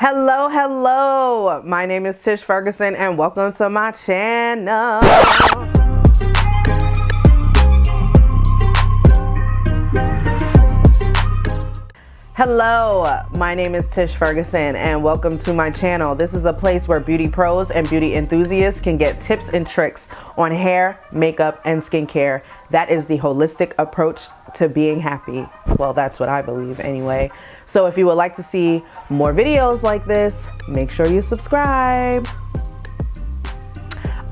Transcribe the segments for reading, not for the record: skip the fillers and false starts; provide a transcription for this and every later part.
Hello, my name is Tish Ferguson and welcome to my channel. Hello, my name is Tish Ferguson and welcome to my channel. This is a place where beauty pros and beauty enthusiasts can get tips and tricks on hair, makeup, and skincare. That is the holistic approach to being happy. Well, that's what I believe anyway. So if you would like to see more videos like this, make sure you subscribe.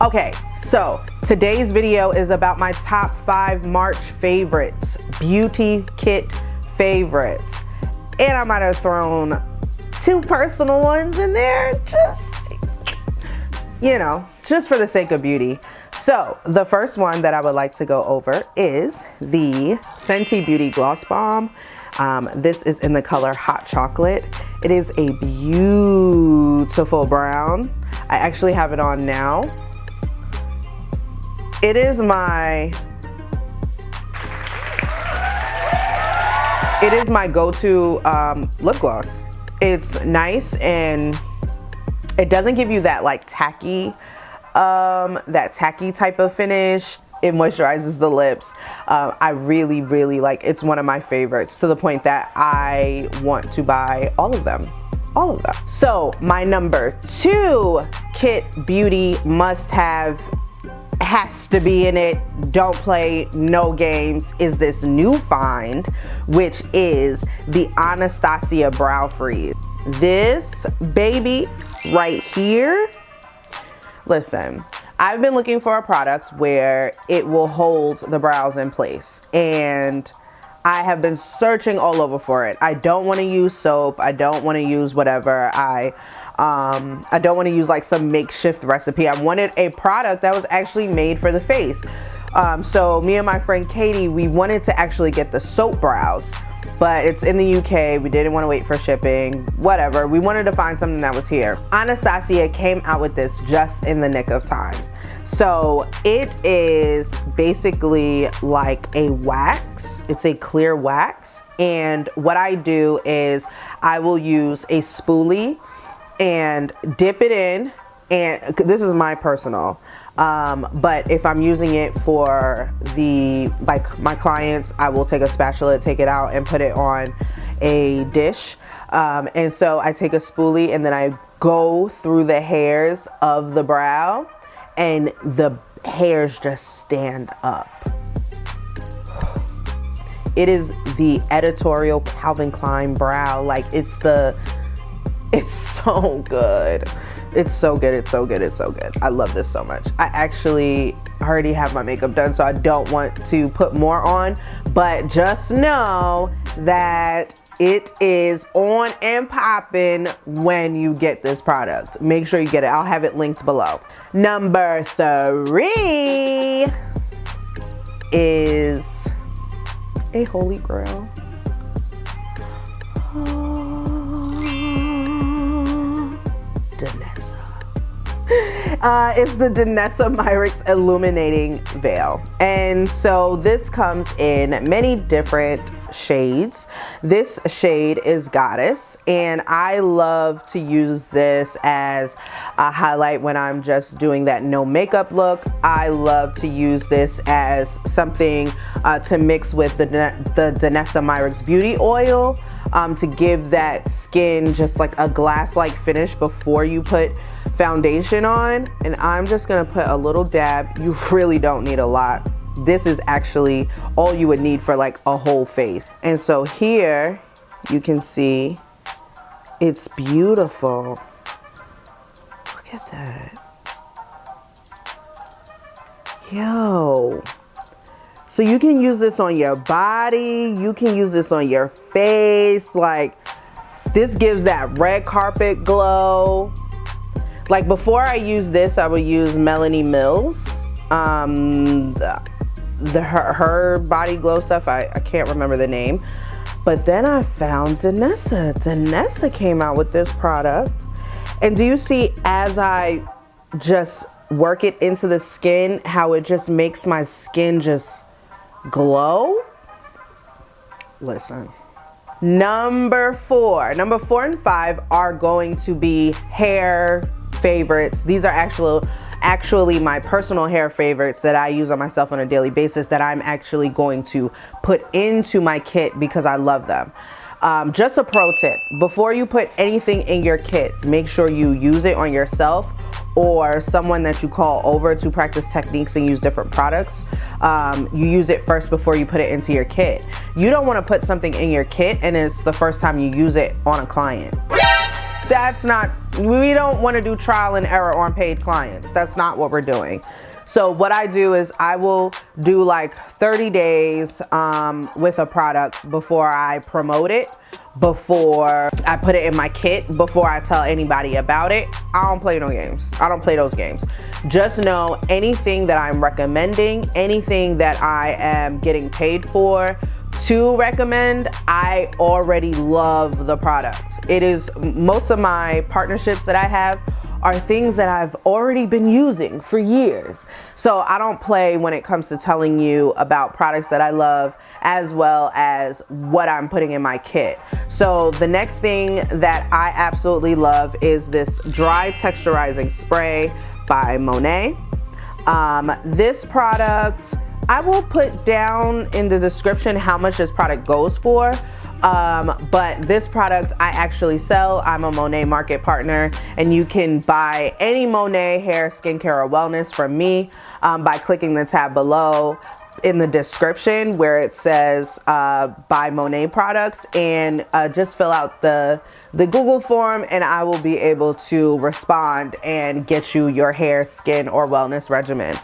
Okay, so today's video is about my top 5 March favorites, beauty kit favorites. And I might have thrown 2 personal ones in there, just for the sake of beauty. So the first one that I would like to go over is the Fenty Beauty Gloss Balm. This is in the color Hot Chocolate. It is a beautiful brown. I actually have it on now. It is my go-to lip gloss. It's nice and it doesn't give you that like tacky type of finish. It moisturizes the lips. I really like, it's one of my favorites to the point that I want to buy all of them. So my number 2 kit beauty must have, has to be in it, don't play no games, is this new find, which is the Anastasia Brow Freeze. This baby right here, listen, I've been looking for a product where it will hold the brows in place, and I have been searching all over for it. I don't want to use soap. I don't want to use whatever. I don't want to use like some makeshift recipe. I wanted a product that was actually made for the face. So me and my friend Katie, we wanted to actually get the soap brows, but it's in the UK. We didn't want to wait for shipping, whatever. We wanted to find something that was here. Anastasia came out with this just in the nick of time. So it is basically like a wax. It's a clear wax. And what I do is I will use a spoolie and dip it in. And this is my personal, but if I'm using it for my clients, I will take a spatula, take it out and put it on a dish. And so I take a spoolie and then I go through the hairs of the brow and the hairs just stand up. It is the editorial Calvin Klein brow. Like it's so good. It's so good. I love this so much. I actually already have my makeup done, so I don't want to put more on, but just know that it is on and popping when you get this product. Make sure you get it. I'll have it linked below. Number 3 is a holy grail. Danessa. It's the Danessa Myricks Illuminating Veil. And so this comes in many different shades. This shade is Goddess, and I love to use this as a highlight when I'm just doing that no makeup look. I love to use this as something to mix with the Danessa Myricks Beauty Oil to give that skin just like a glass-like finish before you put foundation on. And I'm just gonna put a little dab. You really don't need a lot. This is actually all you would need for like a whole face. And so here you can see it's beautiful. Look at that. Yo. So you can use this on your body, you can use this on your face. Like this gives that red carpet glow. Like before I use this, I would use Melanie Mills. Her body glow stuff, I can't remember the name. But then I found Danessa. Danessa came out with this product. And do you see as I just work it into the skin, how it just makes my skin just glow? Listen, Number four and five are going to be hair favorites. These are actually my personal hair favorites that I use on myself on a daily basis that I'm actually going to put into my kit because I love them. Just a pro tip, before you put anything in your kit, make sure you use it on yourself or someone that you call over to practice techniques and use different products. You use it first before you put it into your kit. You don't want to put something in your kit and it's the first time you use it on a client. We don't want to do trial and error on paid clients. That's not what we're doing. So what I do is I will do like 30 days with a product before I promote it, before I put it in my kit, before I tell anybody about it. I don't play no games. I don't play those games. Just know anything that I'm recommending, anything that I am getting paid for to recommend, I already love the product. It is, most of my partnerships that I have are things that I've already been using for years. So I don't play when it comes to telling you about products that I love as well as what I'm putting in my kit. So the next thing that I absolutely love is this dry texturizing spray by MONAT. This product, I will put down in the description how much this product goes for. But this product I actually sell. I'm a MONAT market partner, and you can buy any MONAT hair, skincare, or wellness from me by clicking the tab below in the description where it says buy MONAT products, and just fill out the Google form and I will be able to respond and get you your hair, skin, or wellness regimen.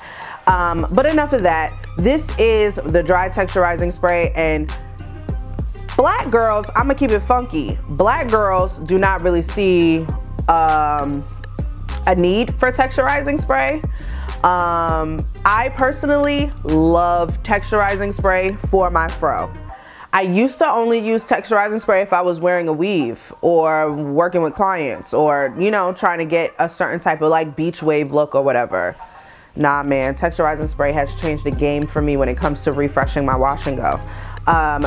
But enough of that. This is the dry texturizing spray, and black girls, I'm gonna keep it funky. Black girls do not really see a need for texturizing spray. I personally love texturizing spray for my fro. I used to only use texturizing spray if I was wearing a weave or working with clients or, you know, trying to get a certain type of like beach wave look or whatever. Nah, man, texturizing spray has changed the game for me when it comes to refreshing my wash and go.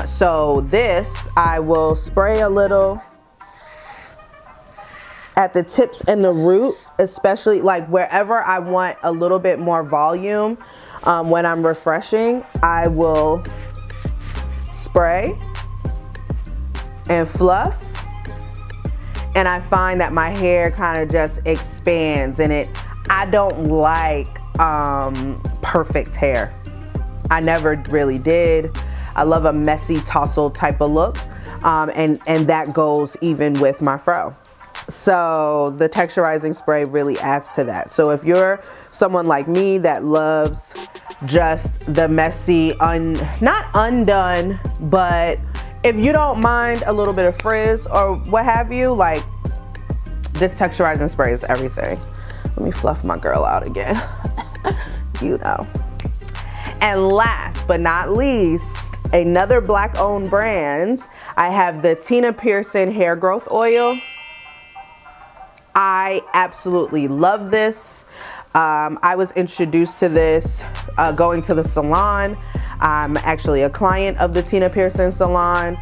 So this, I will spray a little at the tips and the root, especially like wherever I want a little bit more volume. When I'm refreshing, I will spray and fluff, and I find that my hair kind of just expands, and I don't like perfect hair. I never really did. I love a messy tousle type of look, and that goes even with my fro. So the texturizing spray really adds to that. So if you're someone like me that loves just the messy, not undone, but if you don't mind a little bit of frizz or what have you, like this texturizing spray is everything. Let me fluff my girl out again. You know. And last but not least, another black owned brand, I have the Pearson hair growth oil. I absolutely love this. I was introduced to this going to the salon. I'm actually a client of the Pearson salon.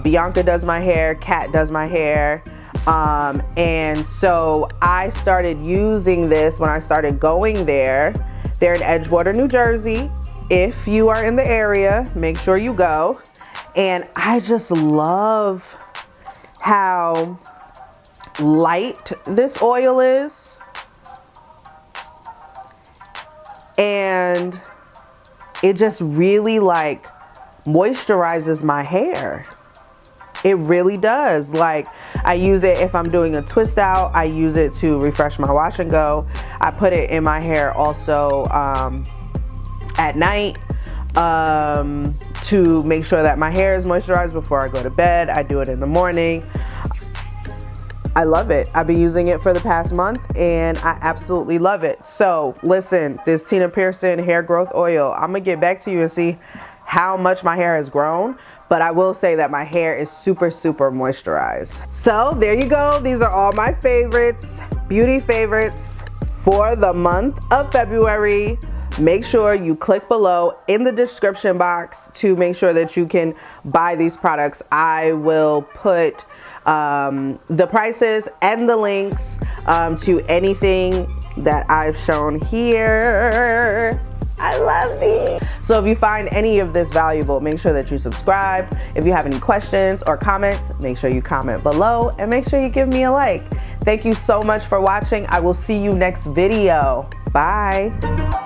Bianca does my hair, Kat does my hair. And so I started using this when I started going there. They're in Edgewater, New Jersey. If you are in the area, make sure you go. And I just love how light this oil is. And it just really like moisturizes my hair. It really does. Like, I use it if I'm doing a twist out. I use it to refresh my wash and go. I put it in my hair also at night to make sure that my hair is moisturized before I go to bed. I do it in the morning. I love it. I've been using it for the past month and I absolutely love it. So listen, this Pearson hair growth oil, I'm gonna get back to you and see how much my hair has grown, but I will say that my hair is super, super moisturized. So there you go. These are all my favorites, beauty favorites for the month of February. make sure you click below in the description box to make sure that you can buy these products. I will put the prices and the links to anything that I've shown here. I love these. So if you find any of this valuable, make sure that you subscribe. If you have any questions or comments, make sure you comment below and make sure you give me a like. Thank you so much for watching. I will see you next video. Bye.